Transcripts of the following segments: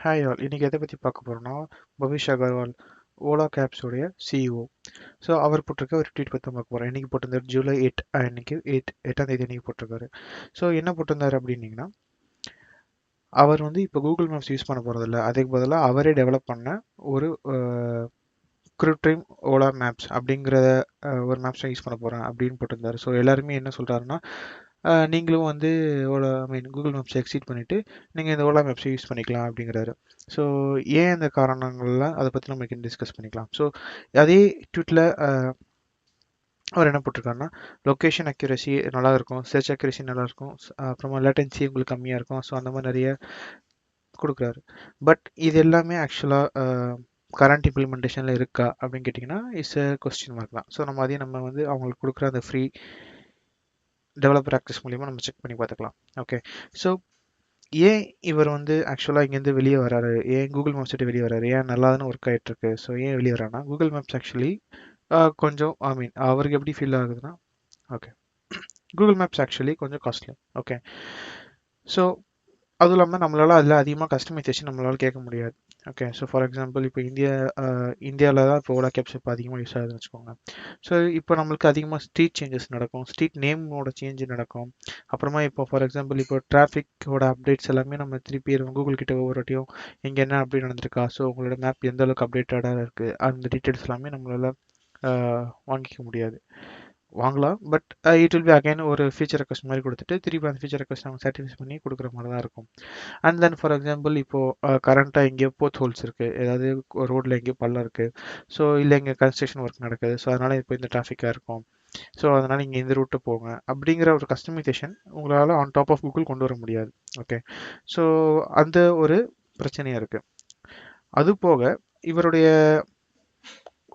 Hi all, இன்னைக்கு எதை பற்றி பார்க்க போகிறோம்னா பவிஷ் அகர்வால், ஓலா கேப்ஸோடைய சிஇஓ. ஸோ அவர் போட்டிருக்க ஒரு ட்வீட் பற்றி பார்க்க போகிறோம். இன்னைக்கு போட்டிருந்தார் ஜூலை 8 அன்னைக்கு 8ஆம் தேதி அன்னைக்கு போட்டிருக்காரு. ஸோ என்ன போட்டிருந்தாரு அப்படின்னீங்கன்னா, அவர் வந்து இப்போ கூகுள் மேப்ஸ் யூஸ் பண்ண போகிறதில்ல, அதுக்கு பதிலாக அவரே டெவலப் பண்ண ஒரு கிருட்ரிம் ஓலா மேப்ஸ் அப்படிங்கிற ஒரு மேப்ஸை யூஸ் பண்ண போகிறேன் அப்படின்னு போட்டிருந்தாரு. ஸோ எல்லாருமே என்ன சொல்கிறாருன்னா, நீங்களும் வந்து ஓலா கூகுள் மேப்ஸை எக்ஸீட் பண்ணிவிட்டு நீங்கள் இந்த ஓலா மேப்ஸை யூஸ் பண்ணிக்கலாம் அப்படிங்கிறாரு. ஸோ ஏன் அந்த காரணங்கள்லாம் அதை பற்றி நம்ம டிஸ்கஸ் பண்ணிக்கலாம். ஸோ அதே ட்வீட்டில் அவர் என்ன போட்டிருக்காருன்னா, லொக்கேஷன் அக்யூரசி நல்லா இருக்கும், சர்ச் அக்யூரசி நல்லா இருக்கும், அப்புறமா லேட்டன்சி உங்களுக்கு கம்மியாக இருக்கும். ஸோ அந்த மாதிரி நிறைய கொடுக்குறாரு. பட் இது எல்லாமே ஆக்சுவலாக கரண்ட் இம்ப்ளிமெண்டேஷனில் இருக்கா அப்படின்னு கேட்டிங்கன்னா இட்ஸ் எ கொஸ்டின் மார்க் தான். ஸோ நம்ம அதையும் நம்ம வந்து அவங்களுக்கு கொடுக்குற அந்த ஃப்ரீ டெவலப்பர் ஆக்சஸ் மூலிமா நம்ம செக் பண்ணி பார்த்துக்கலாம். ஓகே, ஸோ ஏன் இவர் வந்து ஆக்சுவலாக இங்கேருந்து வெளியே வராரு, ஏன் கூகுள் மேப்ஸ் விட்டு வெளியே வராரு, ஏன் நல்லாதானே ஒர்க் ஆகிட்டு இருக்கு, ஸோ ஏன் வெளியே வரானா, கூகுள் மேப்ஸ் ஆக்சுவலி கொஞ்சம் அவருக்கு எப்படி ஃபீல் ஆகுதுன்னா, ஓகே, கூகுள் மேப்ஸ் ஆக்சுவலி கொஞ்சம் காஸ்ட்லி. ஓகே, ஸோ அதுவும் இல்லாமல் நம்மளால அதில் அதிகமாக கஸ்டமைசேஷன் நம்மளால கேட்க முடியாது. ஓகே, ஸோ ஃபார் எக்ஸாம்பிள் இப்போ இந்தியாவில் தான் இப்போ ஓலா கேப்ஸ் இப்போ அதிகமாக யூஸ் ஆகுதுன்னு வச்சுக்கோங்க. ஸோ இப்போ நம்மளுக்கு அதிகமாக ஸ்ட்ரீட் சேஞ்சஸ் நடக்கும், ஸ்ட்ரீட் நேமோட சேஞ்ச் நடக்கும். அப்புறமா இப்போ ஃபார் எக்ஸாம்பிள் இப்போ டிராஃபிக்கோட அப்டேட்ஸ் எல்லாமே நம்ம திருப்பி கூகுள் கிட்ட ஒவ்வொரு வாட்டியும் இங்கே என்ன அப்டேட் நடந்திருக்கா, ஸோ உங்களோட மேப் எந்த அளவுக்கு அப்டேட்டடாக இருக்குது, அந்த டீட்டெயில்ஸ் எல்லாமே நம்மளால வாங்கிக்க முடியாது. வாங்கலாம், but it will be again ஒரு ஃபீச்சர் ரெக்வஸ்ட் மாதிரி கொடுத்துட்டு திருப்பி அந்த ஃபீச்சர் ரெக்வஸ்ட் அவங்க சாட்டிஸ்ஃபை பண்ணி கொடுக்குற மாதிரி தான் இருக்கும். அண்ட் தென் ஃபார் எக்ஸாம்பிள் இப்போது கரண்ட்டாக எங்கேயோ போத் ஹோல்ஸ் இருக்குது, ஏதாவது ரோட்டில் எங்கேயோ பள்ளம் இருக்குது, ஸோ இல்லை இங்கே கன்ஸ்ட்ரக்ஷன் ஒர்க் நடக்குது, ஸோ அதனால் இப்போ இந்த டிராஃபிக்காக இருக்கும், ஸோ அதனால் இங்கே இந்த ரூட்டு போங்க அப்படிங்கிற ஒரு கஸ்டமைசேஷன் உங்களால் ஆன் டாப் ஆஃப் கூகுள் கொண்டு வர முடியாது. ஓகே, ஸோ அந்த ஒரு பிரச்சனையாக இருக்குது. அது போக இவருடைய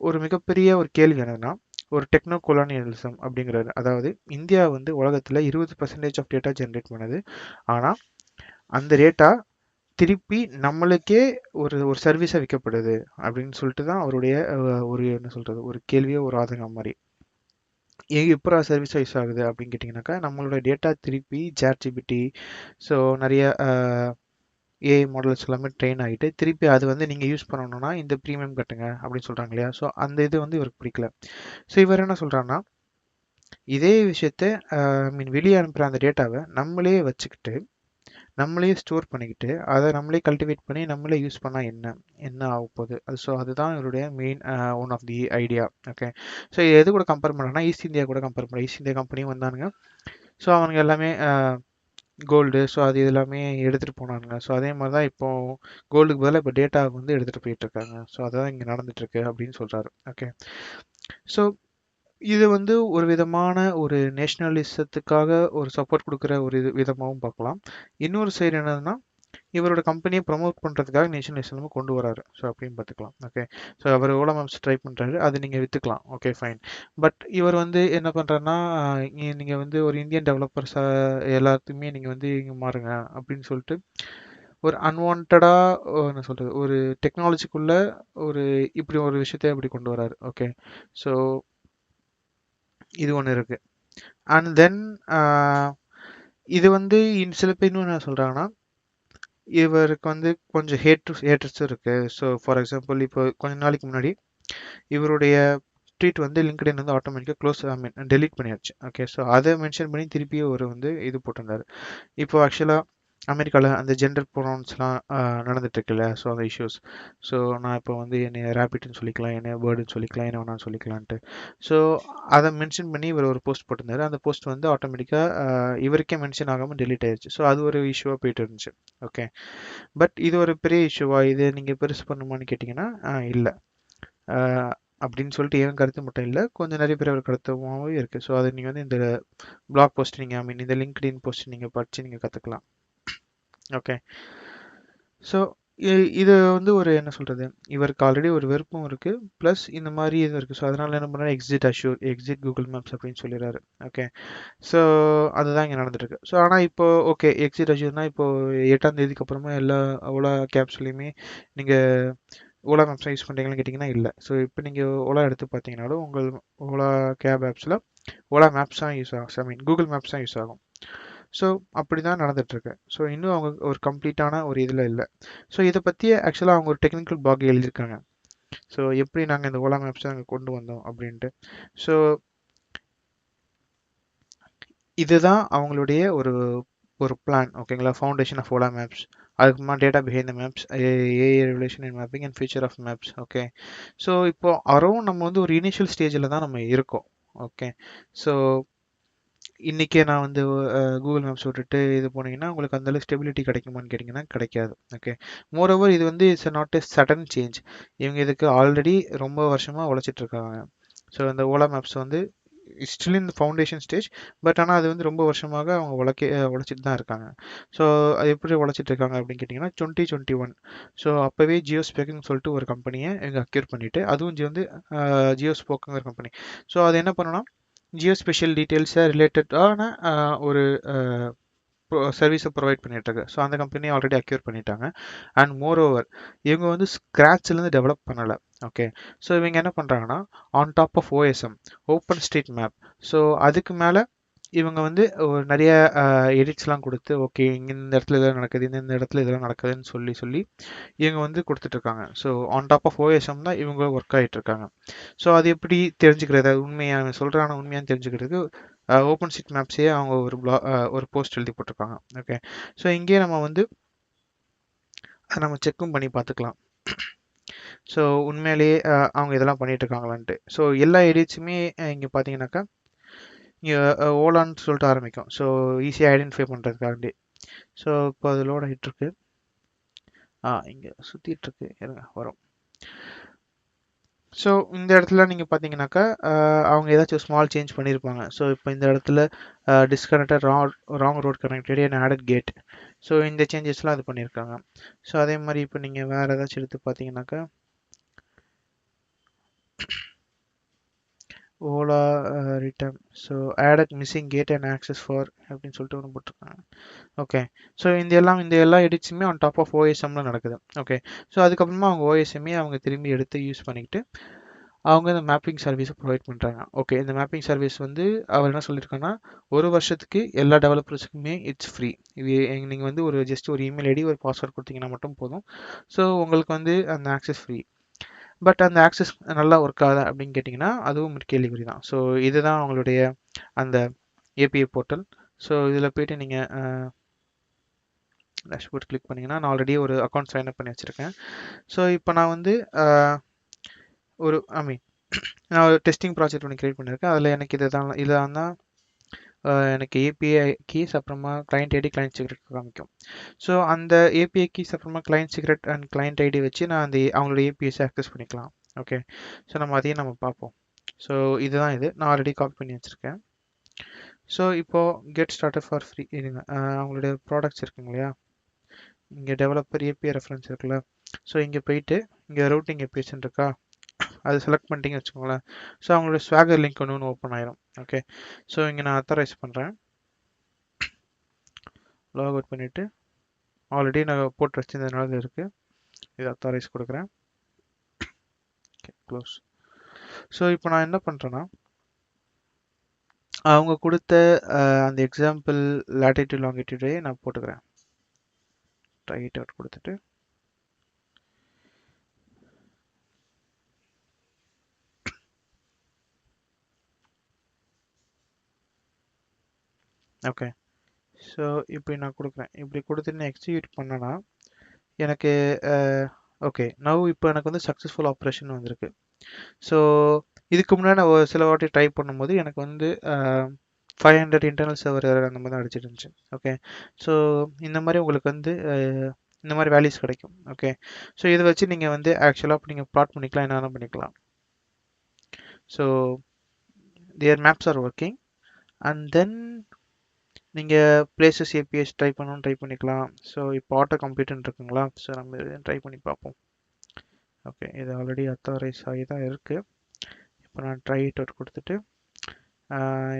ஒரு மிகப்பெரிய ஒரு கேள்வி என்னன்னா, ஒரு டெக்னோ கொலானியலிசம் அப்படிங்கிறது. அதாவது இந்தியா வந்து உலகத்தில் 20% ஆஃப் டேட்டா ஜென்ரேட் பண்ணுது, ஆனால் அந்த டேட்டா திருப்பி நம்மளுக்கே ஒரு ஒரு சர்வீஸாக விற்கப்படுது அப்படின்னு சொல்லிட்டு தான் அவருடைய ஒரு என்ன சொல்கிறது, ஒரு கேள்வியோ ஒரு ஆதங்கம் மாதிரி. எப்போ சர்வீஸாக யூஸ் ஆகுது அப்படின்னு கேட்டிங்கனாக்கா, நம்மளோட டேட்டா திருப்பி ஜிபிடி, ஸோ நிறைய ஏஐ மாடல்ஸ் எல்லாமே ட்ரெயின் ஆகிட்டு திருப்பி அது வந்து நீங்கள் யூஸ் பண்ணணும்னா இந்த ப்ரீமியம் கட்டுங்க அப்படின்னு சொல்கிறாங்க இல்லையா. ஸோ அந்த இது வந்து இவருக்கு பிடிக்கல. ஸோ இவர் என்ன சொல்கிறாருன்னா, இதே விஷயத்த வெளியே அனுப்புகிற அந்த டேட்டாவை நம்மளே வச்சுக்கிட்டு நம்மளே ஸ்டோர் பண்ணிக்கிட்டு அதை நம்மளே கல்டிவேட் பண்ணி நம்மளே யூஸ் பண்ணால் என்ன ஆக போகுது அது. ஸோ அதுதான் இவருடைய main one of the idea. Okay, so எது கூட கம்பேர் பண்ணுறேன்னா ஈஸ்ட் இந்தியா கூட கம்பேர் பண்ணுறேன். ஈஸ்ட் இந்தியா கம்பெனியும் வந்தானுங்க, ஸோ அவனுங்க எல்லாமே கோல்டு, ஸோ அது எல்லாமே எடுத்துகிட்டு போனானுங்க. ஸோ அதே மாதிரி தான் இப்போ கோல்டுக்கு பதிலாக இப்போ டேட்டா வந்து எடுத்துகிட்டு போயிட்டு இருக்காங்க. ஸோ அதுதான் இங்கே நடந்துட்டு இருக்கு அப்படின்னு சொல்கிறாரு. ஓகே, ஸோ இது வந்து ஒரு விதமான ஒரு நேஷனலிசத்துக்காக ஒரு சப்போர்ட் கொடுக்குற ஒரு விதமாகவும் பார்க்கலாம். இன்னொரு சைடு என்னதுன்னா, இவரோட கம்பெனியை ப்ரமோட் பண்ணுறதுக்காக நேஷனலிசமும் கொண்டு வராரு. ஸோ அப்படின்னு பார்த்துக்கலாம். ஓகே, ஸோ அவர் ஓலா மேப்ஸ் ட்ரை பண்ணுறாரு, அது நீங்கள் விற்றுக்கலாம். Okay fine. பட் இவர் வந்து என்ன பண்ணுறாருன்னா, நீங்கள் வந்து ஒரு இந்தியன் டெவலப்பர்ஸை எல்லாத்துக்குமே நீங்கள் வந்து இங்கே மாறுங்க அப்படின்னு சொல்லிட்டு ஒரு அன்வான்டாக என்ன சொல்கிறது, ஒரு டெக்னாலஜிக்குள்ள ஒரு இப்படி ஒரு விஷயத்தை இப்படி கொண்டு வராரு. ஓகே, ஸோ இது ஒன்று இருக்கு. அண்ட் தென் இது வந்து சில பேர் இன்னும் என்ன சொல்கிறாங்கன்னா, இவருக்கு வந்து கொஞ்சம் ஹேட்டர்ஸும் இருக்கு. ஸோ ஃபார் எக்ஸாம்பிள் இப்போ கொஞ்ச நாளைக்கு முன்னாடி இவருடைய ட்வீட் வந்து லிங்க்டின் வந்து ஆட்டோமேட்டிக்காக டெலீட் பண்ணியாச்சு. ஓகே, ஸோ அதை மென்ஷன் பண்ணி திருப்பி ஒரு வந்து இது போட்டிருந்தாரு. இப்போ ஆக்சுவலாக அமெரிக்காவில் அந்த ஜெண்டர் ப்ரொனவுன்ஸ்லாம் நடந்துட்டு இருக்குல்ல, ஸோ அந்த இஷ்யூஸ். ஸோ நான் இப்போ வந்து என்னை ரேபிட்னு சொல்லிக்கலாம், என்னை பேர்டுன்னு சொல்லிக்கலாம், என்ன வேணாலும் சொல்லிக்கலான்ட்டு. ஸோ அதை மென்ஷன் பண்ணி இவர் ஒரு போஸ்ட் போட்டிருந்தாரு. அந்த போஸ்ட் வந்து ஆட்டோமேட்டிக்காக இவருக்கே மென்ஷன் ஆகாமல் டெலீட் ஆயிடுச்சு. ஸோ அது ஒரு இஷ்யூவாக போயிட்டு இருந்துச்சு. ஓகே, பட் இது ஒரு பெரிய இஷ்யூவா, இது நீங்கள் பெருசு பண்ணுமான்னு கேட்டிங்கன்னா இல்லை. அப்படின்னு சொல்லிட்டு என் கருத்து மட்டும் இல்லை, கொஞ்சம் நிறைய பேர் கருத்துமாகவும் இருக்குது. ஸோ அதை நீங்கள் வந்து இந்த பிளாக் போஸ்ட் நீங்கள் இந்த லிங்க்டின் போஸ்ட் நீங்கள் படித்து நீங்கள் கற்றுக்கலாம். ஓகே, ஸோ இது வந்து ஒரு என்ன சொல்கிறது, இவருக்கு ஆல்ரெடி ஒரு வெறுப்பும் இருக்குது, ப்ளஸ் இந்த மாதிரி இது இருக்குது. ஸோ அதனால் என்ன பண்ணுறாரு, எக்ஸிட் கூகுள் மேப்ஸ் அப்படின்னு சொல்லிடுறாரு. ஓகே, ஸோ அதுதான் இங்கே நடந்துட்டுருக்கு. ஸோ ஆனால் இப்போ ஓகே, எக்ஸிட் அஷ்யூர்னால் இப்போ 8ஆம் தேதிக்கு அப்புறமா எல்லா ஓலா கேப்ஸ்லையுமே நீங்கள் ஓலா மேப்ஸ் யூஸ் பண்ணுறீங்கன்னு கேட்டிங்கன்னா இல்லை. ஸோ இப்போ நீங்கள் ஓலா எடுத்து பார்த்தீங்கனாலும் உங்கள் ஓலா கேப் ஆப்ஸில் ஓலா மேப்ஸ் தான் யூஸ் ஆகும், கூகுள் மேப்ஸ் தான் யூஸ் ஆகும். ஸோ அப்படி தான் நடந்துட்டுருக்கு. ஸோ இன்னும் அவங்க ஒரு கம்ப்ளீட்டான ஒரு இதில் இல்லை. ஸோ இதை பற்றி ஆக்சுவலாக அவங்க ஒரு டெக்னிக்கல் பிளாக் எழுதியிருக்காங்க. ஸோ எப்படி நாங்கள் இந்த ஓலா மேப்ஸை நாங்கள் கொண்டு வந்தோம் அப்படின்ட்டு. ஸோ இதுதான் அவங்களுடைய ஒரு ஒரு பிளான், ஓகேங்களா? Foundation of Ola maps. அதுக்கப்புறமா data behind the maps, AI revolution in mapping and future of maps. Okay, so இப்போ அரௌண்ட் நம்ம வந்து ஒரு இனிஷியல் ஸ்டேஜில் தான் நம்ம இருக்கோம். ஓகே, ஸோ இன்றைக்கே நான் வந்து கூகுள் மேப்ஸ் விட்டுட்டு இது போனீங்கன்னா உங்களுக்கு அந்தளவு ஸ்டெபிலிட்டி கிடைக்குமான்னு கேட்டிங்கன்னா கிடைக்காது. ஓகே, மோரோவர் இது வந்து it's not a sudden change. இவங்க இதுக்கு ஆல்ரெடி ரொம்ப வருஷமாக உழைச்சிட்டு இருக்காங்க. ஸோ இந்த ஓலா மேப்ஸ் வந்து still in foundation stage. But ஆனால் அது வந்து ரொம்ப வருஷமாக அவங்க உழைச்சிட்டு தான் இருக்காங்க. ஸோ அது எப்படி உழைச்சிட்டு இருக்காங்க அப்படின்னு கேட்டிங்கன்னா 2021. ஸோ அப்போவே ஜியோ ஸ்பேக்குன்னு சொல்லிட்டு ஒரு கம்பெனியை இவங்க அக்யூர் பண்ணிவிட்டு, அதுவும் வந்து ஜியோ ஸ்போக்குங்கிற கம்பெனி. ஸோ அது என்ன பண்ணணும்னா ஜியோ ஸ்பெஷல் டீட்டெயில்ஸை ரிலேட்டடான ஒரு சர்வீஸை ப்ரொவைட் பண்ணிட்டுருக்கு. ஸோ அந்த கம்பெனியை ஆல்ரெடி அக்யூர் பண்ணிட்டாங்க. அண்ட் மோர் ஓவர் இவங்க வந்து ஸ்க்ராட்ச்லேருந்து டெவலப் பண்ணலை. ஓகே, ஸோ இவங்க என்ன பண்ணுறாங்கன்னா on top of OSM, open street map, so அதுக்கு மேலே இவங்க வந்து ஒரு நிறைய எடிட்ஸ்லாம் கொடுத்து, ஓகே இந்த இடத்துல இதெல்லாம் நடக்குது, இந்த இடத்துல இதெல்லாம் நடக்குதுன்னு சொல்லி சொல்லி இவங்க வந்து கொடுத்துட்ருக்காங்க. So on top of OSM தான் இவங்க ஒர்க் ஆகிட்டு இருக்காங்க. ஸோ அது எப்படி தெரிஞ்சுக்கிறது, உண்மையாக சொல்கிறான உண்மையானு தெரிஞ்சுக்கிறதுக்கு ஓப்பன் ஸ்ட்ரீட் மேப்ஸே அவங்க ஒரு போஸ்ட் எழுதி போட்டிருக்காங்க. ஓகே, ஸோ இங்கேயே நம்ம வந்து நம்ம செக்கும் பண்ணி பார்த்துக்கலாம். ஸோ உண்மையிலேயே அவங்க இதெல்லாம் பண்ணிட்டு இருக்காங்களான்ட்டு. ஸோ எல்லா எடிட்ஸுமே இங்கே பார்த்தீங்கன்னாக்கா இங்கே ஓலான்னு சொல்லிட்டு ஆரம்பிக்கும். ஸோ ஈஸியாக ஐடென்டிஃபை பண்ணுறதுக்காண்டி. ஸோ இப்போ அது லோட் ஆகிட்டுருக்கு. இங்கே சுற்றிட்டுருக்கு, இருங்க வரும். ஸோ இந்த இடத்துல நீங்கள் பார்த்தீங்கன்னாக்கா அவங்க ஏதாச்சும் ஸ்மால் சேஞ்ச் பண்ணியிருப்பாங்க. ஸோ இப்போ இந்த இடத்துல disconnected wrong road connected and added gate. So இந்த சேஞ்சஸ்லாம் அது பண்ணியிருக்காங்க. ஸோ அதே மாதிரி இப்போ நீங்கள் வேறு ஏதாச்சும் எடுத்து பார்த்தீங்கன்னாக்கா Ola return, so added missing gate and access for அப்படின்னு சொல்லிட்டு ஒன்று போட்டிருக்காங்க. ஓகே, ஸோ இந்த எல்லா எடிட்ஸுமே ஆன் டாப் ஆஃப் ஓஎஸ்எம்ல நடக்குது. ஓகே, ஸோ அதுக்கப்புறமா அவங்க ஓஎஸ்எம்மே அவங்க திரும்பி எடுத்து யூஸ் பண்ணிக்கிட்டு அவங்க இந்த மேப்பிங் சர்வீஸை ப்ரொவைட் பண்ணுறாங்க. ஓகே, இந்த மேப்பிங் சர்வீஸ் வந்து அவர் என்ன சொல்லியிருக்காங்கன்னா ஒரு வருஷத்துக்கு எல்லா டெவலப்பர்ஸுக்குமே இட்ஸ் ஃப்ரீ. இது நீங்கள் வந்து ஒரு ஜஸ்ட் ஒரு இமெயில் ஐடி ஒரு பாஸ்வேர்ட் கொடுத்தீங்கன்னா மட்டும் போதும். ஸோ உங்களுக்கு வந்து அந்த ஆக்சஸ் ஃப்ரீ. பட் அந்த ஆக்சஸ் நல்லா ஒர்க் ஆகுதா அப்படின்னு கேட்டிங்கன்னா அதுவும் ஒரு கேள்விக்குறி தான். ஸோ இதுதான் அவங்களுடைய அந்த ஏபிஐ போர்ட்டல். ஸோ இதில் போய்ட்டு நீங்கள் டேஷ்போர்ட் கிளிக் பண்ணிங்கன்னா நான் ஆல்ரெடி ஒரு அக்கௌண்ட் சைன் அப் பண்ணி வச்சுருக்கேன். ஸோ இப்போ நான் வந்து ஒரு நான் ஒரு டெஸ்டிங் ப்ராஜெக்ட் ஒன்று கிரியேட் பண்ணியிருக்கேன். அதில் எனக்கு இதான் தான் எனக்கு ஏபிஐ கீஸ், அப்புறமா கிளைண்ட் ஐடி, கிளைண்ட் சீக்ரெட் காமிக்கும். ஸோ அந்த ஏபிஐ கீஸ் அப்புறமா client secret and client ID வச்சு நான் அந்த அவங்களோட ஏபிஎஸ்ஸை ஆக்சஸ் பண்ணிக்கலாம். ஓகே, ஸோ நம்ம அதையும் நம்ம பார்ப்போம். ஸோ இதுதான் இது நான் ஆல்ரெடி காப்பி பண்ணி வச்சுருக்கேன். ஸோ இப்போது கெட் ஸ்டார்டட் ஃபார் ஃப்ரீ இருங்க. அவங்களுடைய ப்ராடக்ட்ஸ் இருக்குங்க இல்லையா, இங்கே டெவலப்பர் ஏபிஐ ரெஃபரன்ஸ் இருக்குல்ல. ஸோ இங்கே போயிட்டு இங்கே ரூட்டிங் ஏபிஎஸ்ன்னு இருக்கா, அது செலக்ட் பண்ணிட்டீங்கன்னு வச்சுக்கோங்களேன். ஸோ அவங்களோட ஸ்வாகர் லிங்க் ஒன்று ஓப்பன் ஆயிரும். ஓகே, ஸோ இங்கே நான் அத்தாரைஸ் பண்ணுறேன். லாக் அவுட் பண்ணிவிட்டு ஆல்ரெடி நான் போட்டு வச்சிருந்ததுனால இருக்குது, இது அத்தாரைஸ் கொடுக்குறேன். Okay, close. ஸோ இப்போ நான் என்ன பண்ணுறேன்னா அவங்க கொடுத்த அந்த எக்ஸாம்பிள் லேட்டிடியூட் லாங்கிடியூடே நான் போட்டுக்கிறேன். ரைட் அவுட் கொடுத்துட்டு ஓகே, ஸோ இப்படி நான் கொடுக்குறேன். இப்படி கொடுத்துட்டு நான் எக்ஸிக்யூட் பண்ணேன்னா எனக்கு ஓகே நவ் இப்போ எனக்கு வந்து சக்ஸஸ்ஃபுல் ஆப்ரேஷன் வந்திருக்கு. ஸோ இதுக்கு முன்னாடி நான் ஒரு சில வாட்டி ட்ரை பண்ணும்போது எனக்கு வந்து 500 இன்டர்னல் சர்வர் அந்த மாதிரி தான் அடிச்சிட்டு இருந்துச்சு. ஓகே, ஸோ இந்த மாதிரி உங்களுக்கு வந்து இந்த மாதிரி வேல்யூஸ் கிடைக்கும். ஓகே, ஸோ இதை வச்சு நீங்கள் வந்து ஆக்சுவலாக நீங்கள் ப்ளாட் பண்ணிக்கலாம், என்ன பண்ணிக்கலாம். So their maps are working and then நீங்கள் பிளேசஸ் ஏபிஎஸ் ட்ரை பண்ணிக்கலாம். ஸோ இப்போ ஆட்டோ கம்ப்ளீட்னு இருக்குங்களா, ஸோ நம்ம ட்ரை பண்ணி பார்ப்போம். ஓகே, இது ஆல்ரெடி அத்தாரைஸ் ஆகி தான் இருக்குது. இப்போ நான் ட்ரை இட் அவுட் கொடுத்துட்டு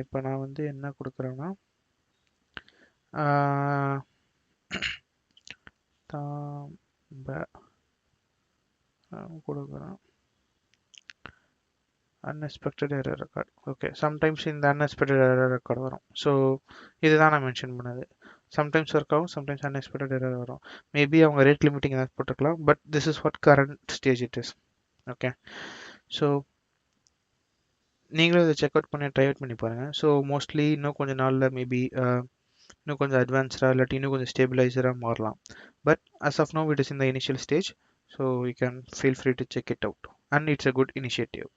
இப்போ நான் வந்து என்ன கொடுக்குறேன்னா கொடுக்குறேன். Unexpected error record. Okay, sometimes இந்த அன்எக்ஸ்பெக்டட் எரர் ரெக்கார்ட் வரும். ஸோ இதுதான் நான் மென்ஷன் பண்ணது. சம்டைம்ஸ் ஒர்க் ஆகும், சம்டைம்ஸ் அன்எக்ஸ்பெக்டட் எரர் வரும். மேபி அவங்க ரேட் லிமிட்டிங் ஏதாவது போட்டுருக்கலாம், but this is what current stage it is. Okay, so நீங்களும் இதை செக் அவுட் பண்ணி ட்ரை அவுட் பண்ணி பாருங்கள். ஸோ மோஸ்ட்லி இன்னும் கொஞ்சம் நாளில் மேபி இன்னும் கொஞ்சம் அட்வான்ஸ்டாக இல்லாட்டி இன்னும் கொஞ்சம் ஸ்டேபிளைசராக மாறலாம். But as of now it is in the initial stage, so you can feel free to check it out and it's a good initiative.